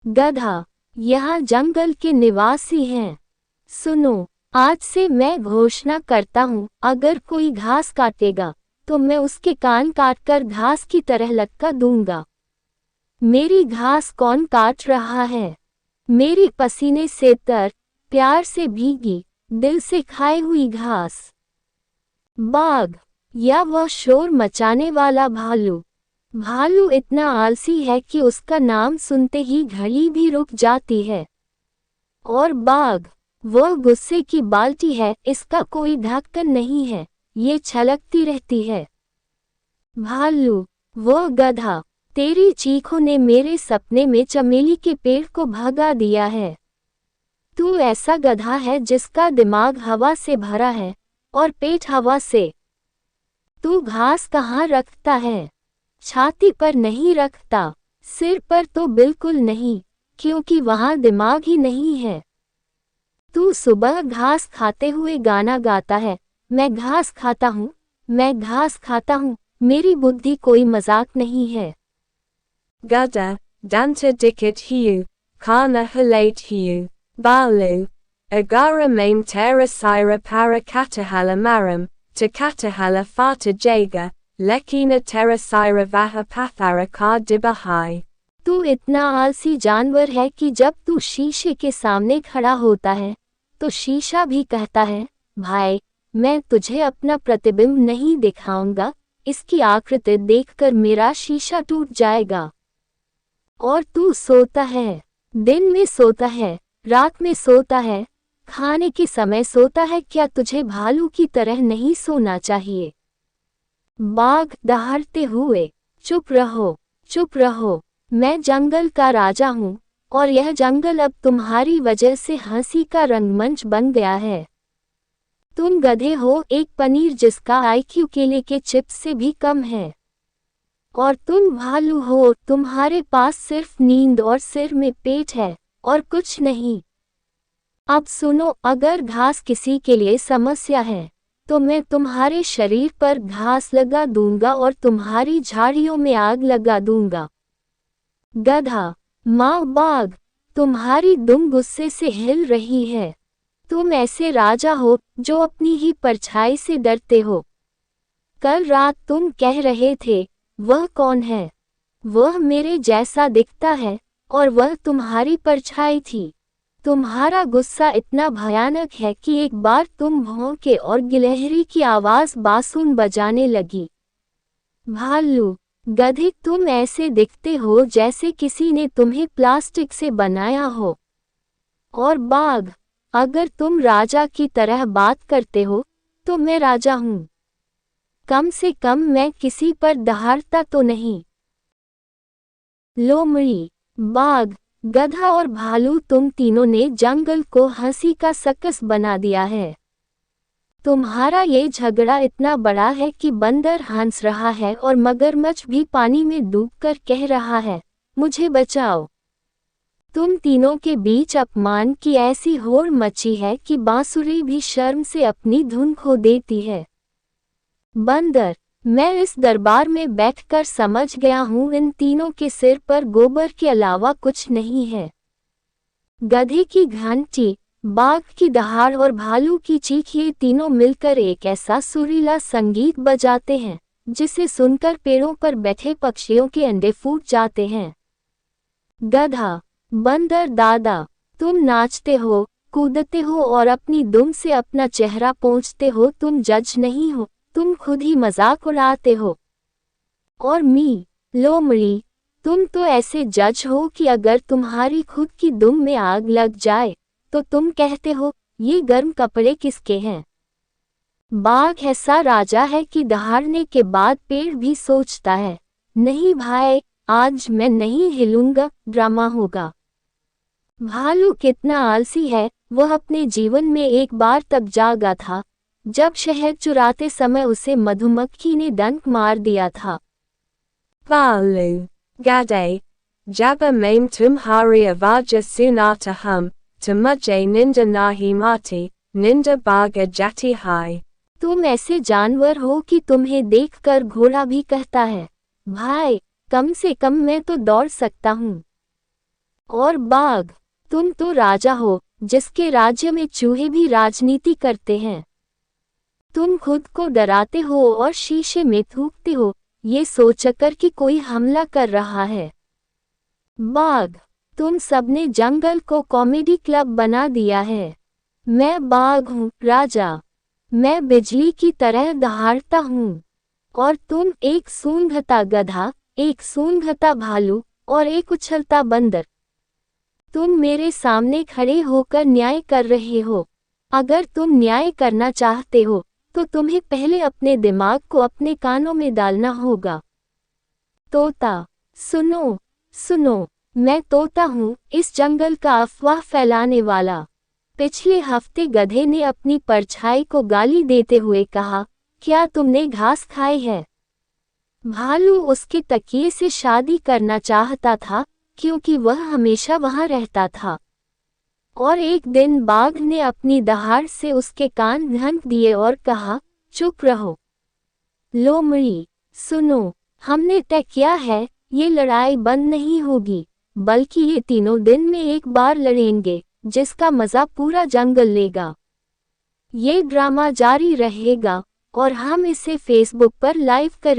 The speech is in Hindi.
गधा, यहाँ जंगल के निवासी हैं। सुनो, आज से मैं घोषणा करता हूँ, अगर कोई घास काटेगा तो मैं उसके कान काटकर घास की तरह लटका दूंगा। मेरी घास कौन काट रहा है? मेरी पसीने से तर, प्यार से भीगी, दिल से खाई हुई घास। बाघ, या वह शोर मचाने वाला भालू। भालू इतना आलसी है कि उसका नाम सुनते ही घड़ी भी रुक जाती है। और बाघ, वह गुस्से की बाल्टी है, इसका कोई ढक्कन नहीं है, ये छलकती रहती है। भालू, वह गधा, तेरी चीखों ने मेरे सपने में चमेली के पेड़ को भगा दिया है। तू ऐसा गधा है जिसका दिमाग हवा से भरा है और पेट हवा से। तू घास कहाँ रखता है? छाती पर नहीं रखता, सिर पर तो बिल्कुल नहीं, क्योंकि वहाँ दिमाग ही नहीं है। तू सुबह घास खाते हुए गाना गाता है, मैं घास खाता हूँ, मैं घास खाता हूँ, मेरी बुद्धि कोई मजाक नहीं है। Gada, danta dikit hiu, kana halate hiu, balu, agara main terra sira para katahala maram, to katahala fata jaga, lekina terra sira vaha pathara ka dibahai। तू इतना आलसी जानवर है कि जब तू शीशे के सामने खड़ा होता है तो शीशा भी कहता है, भाई, मैं तुझे अपना प्रतिबिंब नहीं दिखाऊंगा, इसकी आकृति देखकर मेरा शीशा टूट जाएगा। और तू सोता है, दिन में सोता है, रात में सोता है, खाने के समय सोता है, क्या तुझे भालू की तरह नहीं सोना चाहिए? बाघ दहाड़ते हुए, चुप रहो, चुप रहो, मैं जंगल का राजा हूँ, और यह जंगल अब तुम्हारी वजह से हंसी का रंगमंच बन गया है। तुम गधे हो, एक पनीर जिसका IQ केले के चिप्स से भी कम है। और तुम भालू हो, तुम्हारे पास सिर्फ नींद और सिर में पेट है, और कुछ नहीं। अब सुनो, अगर घास किसी के लिए समस्या है तो मैं तुम्हारे शरीर पर घास लगा दूंगा और तुम्हारी झाड़ियों में आग लगा दूंगा। गधा, माँ बाघ, तुम्हारी दुम गुस्से से हिल रही है। तुम ऐसे राजा हो जो अपनी ही परछाई से डरते हो। कल रात तुम कह रहे थे, वह कौन है? वह मेरे जैसा दिखता है, और वह तुम्हारी परछाई थी। तुम्हारा गुस्सा इतना भयानक है कि एक बार तुम भौंके और गिलहरी की आवाज बांसुर बजाने लगी। भालू, गधे, तुम ऐसे दिखते हो जैसे किसी ने तुम्हें प्लास्टिक से बनाया हो। और बाघ, अगर तुम राजा की तरह बात करते हो तो मैं राजा हूँ। कम से कम मैं किसी पर दहाड़ता तो नहीं। लोमड़ी, बाघ, गधा और भालू, तुम तीनों ने जंगल को हंसी का सर्कस बना दिया है। तुम्हारा ये झगड़ा इतना बड़ा है कि बंदर हंस रहा है और मगरमच्छ भी पानी में डूबकर कह रहा है, मुझे बचाओ। तुम तीनों के बीच अपमान की ऐसी होड़ मची है कि बांसुरी भी शर्म से अपनी धुन खो देती है। बंदर, मैं इस दरबार में बैठकर समझ गया हूँ, इन तीनों के सिर पर गोबर के अलावा कुछ नहीं है। गधे की घंटी, बाघ की दहाड़ और भालू की चीख, ये तीनों मिलकर एक ऐसा सुरीला संगीत बजाते हैं जिसे सुनकर पेड़ों पर बैठे पक्षियों के अंडे फूट जाते हैं। गधा, बंदर दादा, तुम नाचते हो, कूदते हो और अपनी दुम से अपना चेहरा पोंछते हो। तुम जज नहीं हो, तुम खुद ही मजाक उड़ाते हो। और मी, लोमड़ी, तुम तो ऐसे जज हो कि अगर तुम्हारी खुद की दुम में आग लग जाए तो तुम कहते हो, ये गर्म कपड़े किसके हैं? बाघ ऐसा राजा है कि दहाड़ने के बाद पेड़ भी सोचता है, नहीं भाई, आज मैं नहीं हिलूंगा, ड्रामा होगा। भालू कितना आलसी है, वह अपने जीवन में एक बार तक जागा था जब शहद चुराते समय उसे मधुमक्खी ने डंक मार दिया था। भालू, गधे, जब मैं तुम्हारी आवाज सुनाता हूँ तो मुझे नींद नहीं आती, नींद भाग जाती है। तुम ऐसे जानवर हो कि तुम्हें देखकर घोड़ा भी कहता है, भाई, कम से कम मैं तो दौड़ सकता हूँ। और बाघ, तुम तो राजा हो जिसके राज्य में चूहे भी राजनीति करते हैं। तुम खुद को डराते हो और शीशे में थूकते हो, ये सोचकर कि कोई हमला कर रहा है। बाघ, तुम सबने जंगल को कॉमेडी क्लब बना दिया है। मैं बाघ हूँ राजा, मैं बिजली की तरह दहाड़ता हूँ, और तुम एक सूंघता गधा, एक सूंघता भालू और एक उछलता बंदर। तुम मेरे सामने खड़े होकर न्याय कर रहे हो। अगर तुम न्याय करना चाहते हो तो तुम्हें पहले अपने दिमाग को अपने कानों में डालना होगा। तोता, सुनो सुनो, मैं तोता हूँ, इस जंगल का अफवाह फैलाने वाला। पिछले हफ्ते गधे ने अपनी परछाई को गाली देते हुए कहा, क्या तुमने घास खाई है? भालू उसके तकिए से शादी करना चाहता था क्योंकि वह हमेशा वहां रहता था। और एक दिन बाघ ने अपनी दहाड़ से उसके कान ढक दिए और कहा, चुप रहो। लोमड़ी, सुनो, हमने तय किया है, ये लड़ाई बंद नहीं होगी, बल्कि ये तीनों दिन में एक बार लड़ेंगे, जिसका मजा पूरा जंगल लेगा। ये ड्रामा जारी रहेगा और हम इसे फेसबुक पर लाइव करेंगे।